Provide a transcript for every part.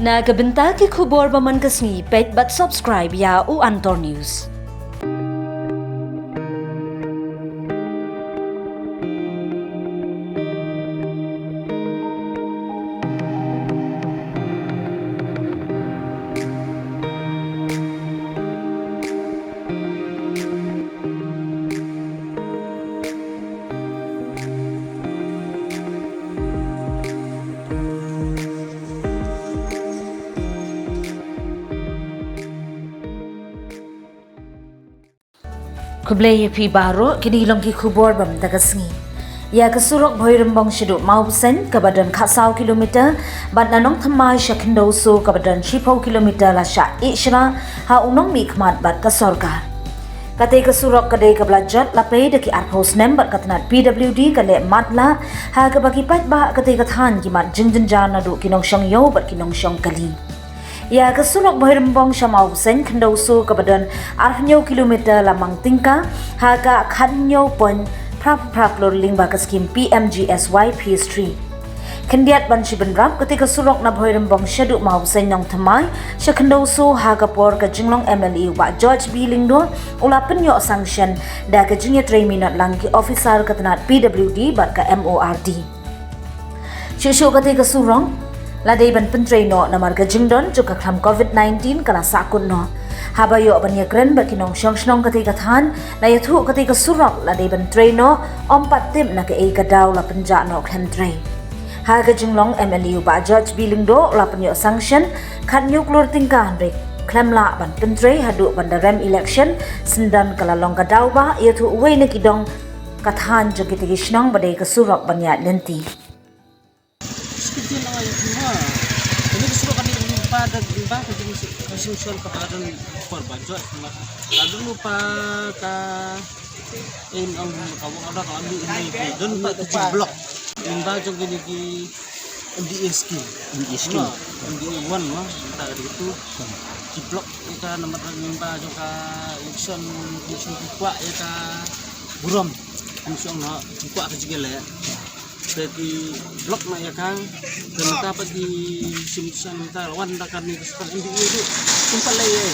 Nagabenta ki kubor ba man kasni pet but subscribe ya u Antor News. Kublay pi baro kini long ki kubor bam tagasngi. Ya kesurok boirembong shidu mausen kabadan khasau kilometer bat nanong thamai shakindo so kabadan 30 kilometer la sha ishra ha unong mikmat bat kasorga. Kate kesurok kadai kablajat la pe de ki arpos number katnat PWD kale matla ha kabagi pat ba kate kathan ki mat jingjin jana du kinong shong yo bat kinong shong kali. Ya kesurok boirembong shamau sen kendo so kabadan 8 kilometer lamang tingka haga khanyo pon prap lor lingba kaskim PMGSY PS3 kendiat ban shiben rap ketika surok na boirembong shadu mau sen nong thamai shakendo so haga por ka jinglong MLE wa George B Lingdo ulapen yo sanction da ka jingya 3 minute lang ki officer katnat PWD bat ka MORD Shushu ketika surong ladai ban pentreno na marga jingdon juga klam COVID-19 kala sakun no habayo banya kren bakinong shong ketika than na yathu ketika surok ladai ban treno ompat tim na ke ka daw la penja no klan train haga jinglong MLU ba George Bilingdo la penyo sanction khan nuklur tingkan rek klamla ban pentre hadu bandarem election sendan kala long ka daw ba yathu we na kidong kathan jogitigi shnong badai ka surok banya lenti Ini kesuruh kan lupa dan lupa jadi kesusuan keadaan perbajak lalu lupa ka ang kamu ada kalau ini dan pak tujuh blok lupa juga di DSK di one mah tak itu di blok kita nomor lupa juga election kuat ya buram election kuat kecil ya jadi blok na ya kang dan dapat di simsan tarwan dakan ni seperti itu kumpul lagi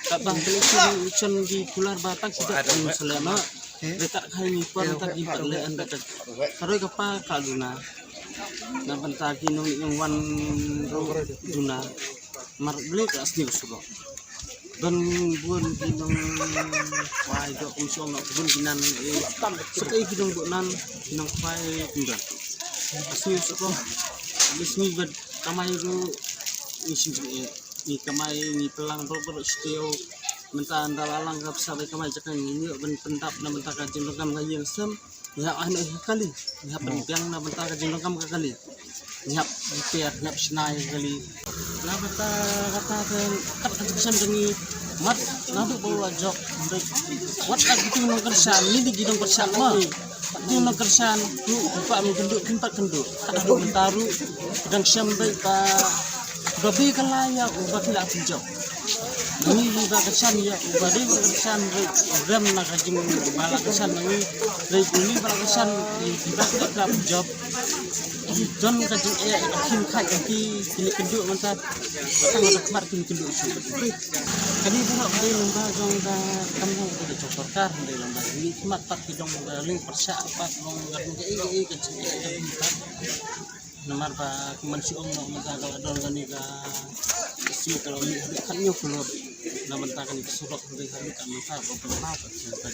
kabang election di pular batang kita selama dekat kali ni pun tak di perle anda karoi kapa kaluna na banta kinong yung wan duna mar beli ka asli usulo dan buan kinong wai do unsong na bun kinan sekai kinong bunan kinong wai tunda asli usulo bismi bad kamay ru ni kamay ni pelang proper steo menta andalalang kap sabai kamay jakang ini ben pentap na menta ka jinlokam ka yang sem ya anu kali ya pentiang na menta ka jinlokam ka kali nyap repair nyap snai kali na bata kata kat kesan demi mat nadu bawa jok wat ak itu nang kersan ni di gidong kersan mah di nang kersan tu buka menggenduk tempat kenduk ada bentaru pedang syambai pa babi kalaya ubah tidak pinjau ini ubah kersan ya ubah di kersan ram nak kajing bala kersan ini dari kuli bala kersan di tidak pinjau John kajing akin kai anti kini kenduk mantap batang ada kemar kini kenduk kani pula dari lomba jong da kamu ada cokorkar dari lomba ini kemat tak kidong ling persa apa long garung ke kecil nomor ba kumansi om no mata kalau ada ngani ka si kalau ni kan yo keluar na menta kan surok dari kami kan mata apa apa